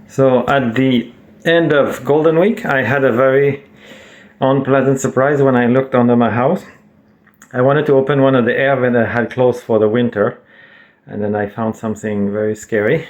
So at the end of Golden Week, I had a very unpleasant surprise when I looked under my house. I wanted to open one of the air vents that I had closed for the winter, and then I found something very scary.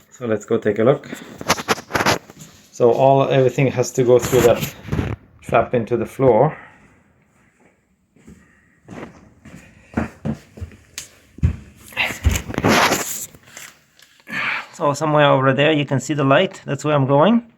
So let's go take a look. So everything has to go through that trap into the floor. So somewhere over there you can see the light. That's where I'm going.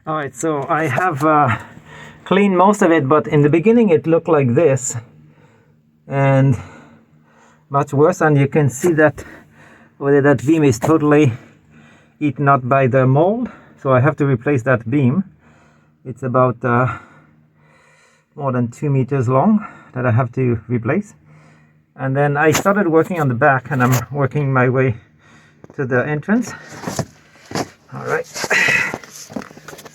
Alright, so I have cleaned most of it, but in the beginning it looked like this and much worse, and you can see that whether that beam is totally eaten up by the mold, so I have to replace that beam. It's about more than 2 meters long that I have to replace. And then I started working on the back, and I'm working my way to the entrance. Alright.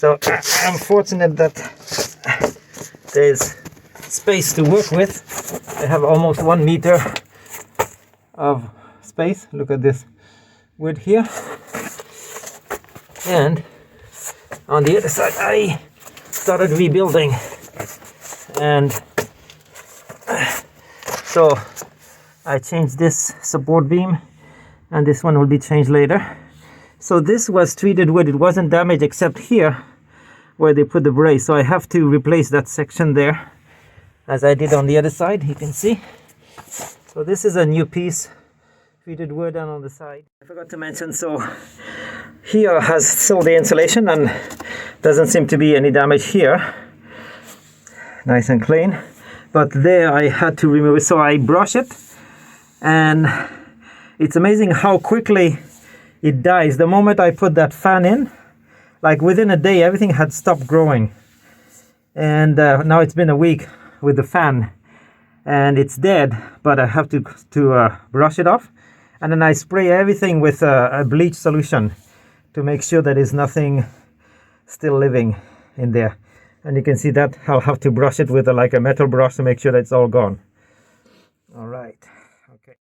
So I'm fortunate that there's space to work with. I have almost 1 meter of space. Look at this wood here. And on the other side I started rebuilding. And so I changed this support beam, and this one will be changed later. So this was treated wood. It wasn't damaged except here where they put the brace, so I have to replace that section there as I did on the other side. You can see, so this is a new piece, treated wood, and on the side I forgot to mention, so here has still the insulation and doesn't seem to be any damage here, nice and clean, but there I had to remove it, so I brush it, and it's amazing how quickly it dies. The moment I put that fan in, like within a day, everything had stopped growing. And now it's been a week with the fan and it's dead, but I have to brush it off. And then I spray everything with a bleach solution to make sure that there's nothing still living in there. And you can see that I'll have to brush it with like a metal brush to make sure that it's all gone. All right, okay.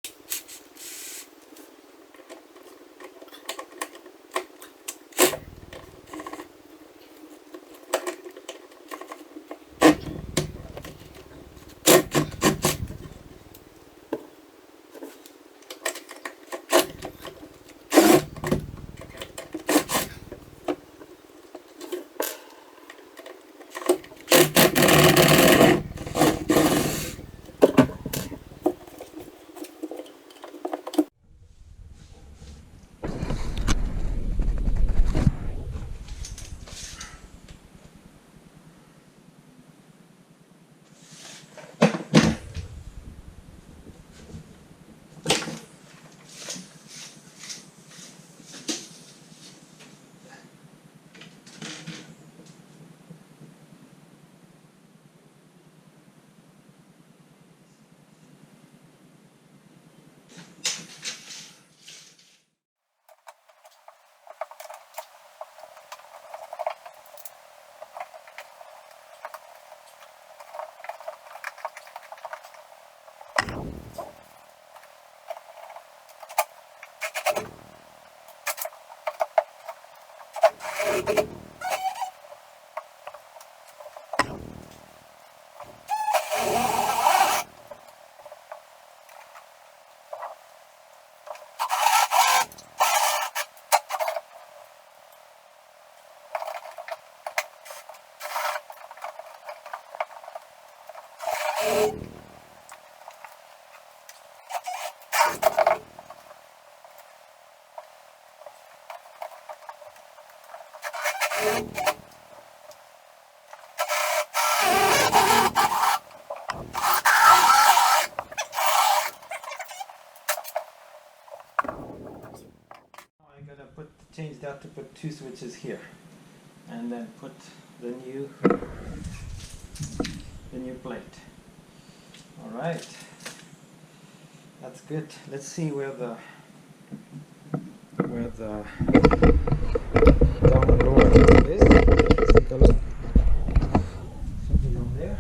change that to put 2 switches here, and then put the new plate. All right, that's good. Let's see where the down lower is. Let's take a look. Something down there.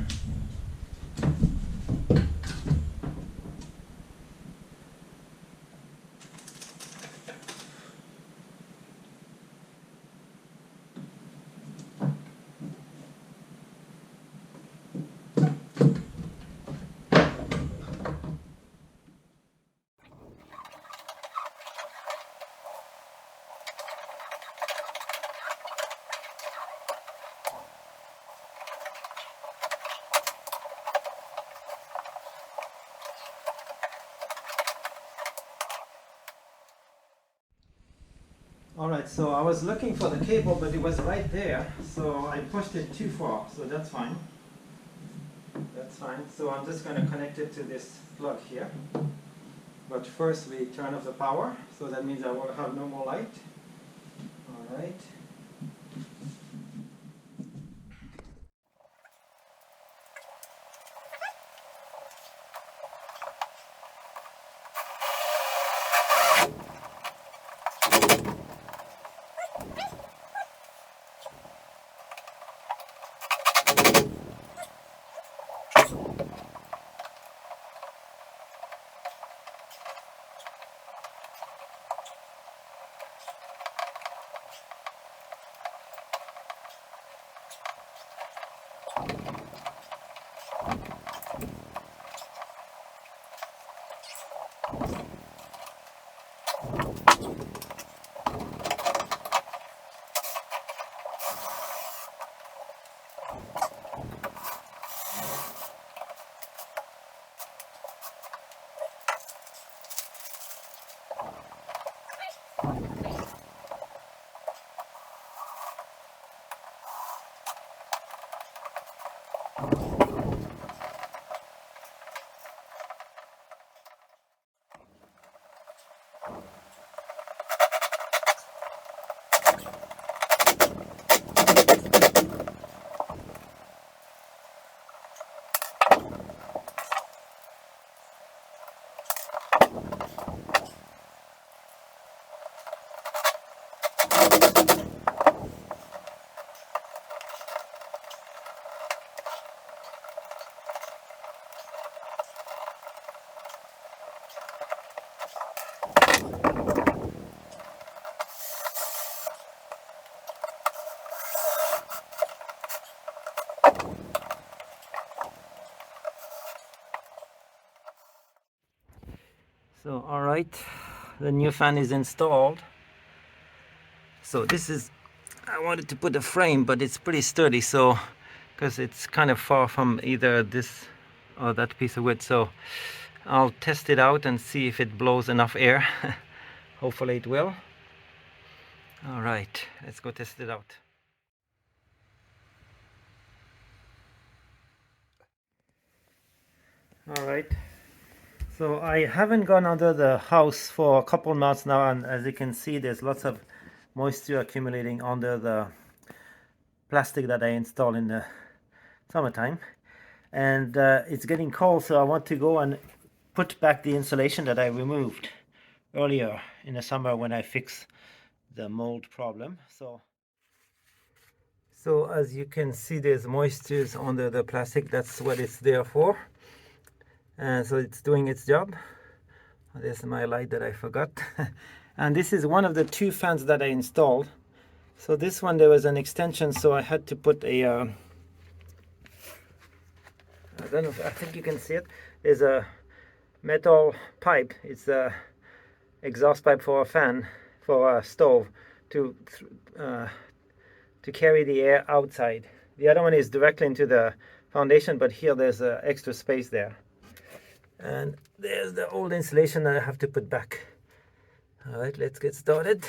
Alright, so I was looking for the cable, but it was right there, so I pushed it too far, so that's fine. That's fine. So I'm just going to connect it to this plug here. But first we turn off the power, so that means I will have no more light. Alright. So alright, the new fan is installed. So this is, I wanted to put a frame, but it's pretty sturdy, so because it's kind of far from either this or that piece of wood, so I'll test it out and see if it blows enough air. Hopefully it will. Alright, let's go test it out. Alright, so I haven't gone under the house for a couple months now, and as you can see there's lots of moisture accumulating under the plastic that I installed in the summertime, and it's getting cold, so I want to go and put back the insulation that I removed earlier in the summer when I fixed the mold problem. So as you can see there's moisture under the plastic. That's what it's there for, and so it's doing its job. There's my light that I forgot. And this is one of the 2 fans that I installed. So this one, there was an extension, so I had to put a I don't know, I think you can see it. There's a metal pipe. It's a exhaust pipe for a fan, for a stove, to carry the air outside. The other one is directly into the foundation, but here there's extra space there. And there's the old insulation that I have to put back. All right, let's get started.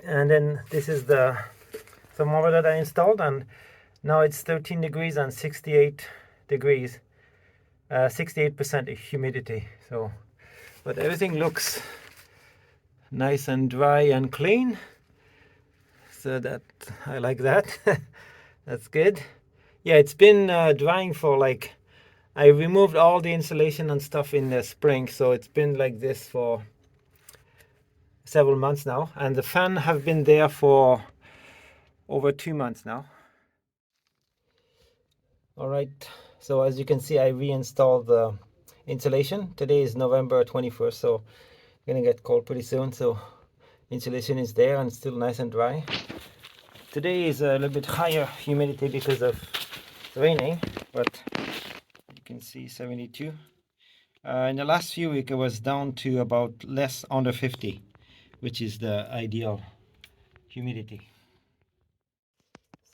And then this is the thermometer that I installed, and now it's 13 degrees and 68 degrees, 68% humidity. So, but everything looks nice and dry and clean. So that I like that. That's good. Yeah, it's been drying for like, I removed all the insulation and stuff in the spring, so it's been like this for several months now, and the fan have been there for over 2 months now. All right, so as you can see, I reinstalled the insulation. Today is November 21st, so gonna get cold pretty soon, so insulation is there and still nice and dry. Today is a little bit higher humidity because of raining, but you can see 72. In the last few weeks, it was down to about less under 50, which is the ideal humidity.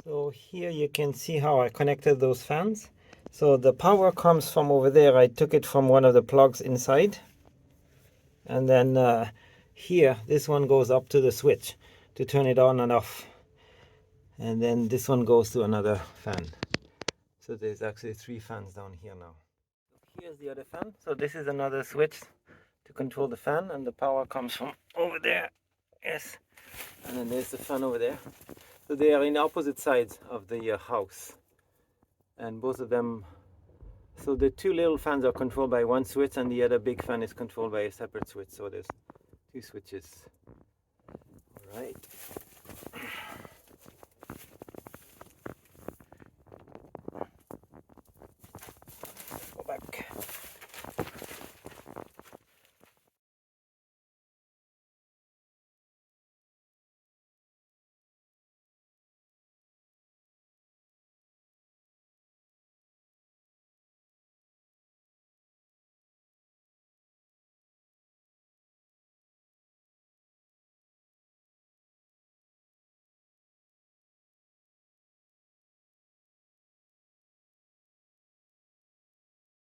So here you can see how I connected those fans. So the power comes from over there. I took it from one of the plugs inside. And then here, this one goes up to the switch to turn it on and off. And then this one goes to another fan. So there's actually 3 fans down here now. Here's the other fan. So this is another switch to control the fan, and the power comes from over there. Yes. And then there's the fan over there. So they are in opposite sides of the house. And both of them, so the 2 little fans are controlled by one switch, and the other big fan is controlled by a separate switch. So there's 2 switches. All right.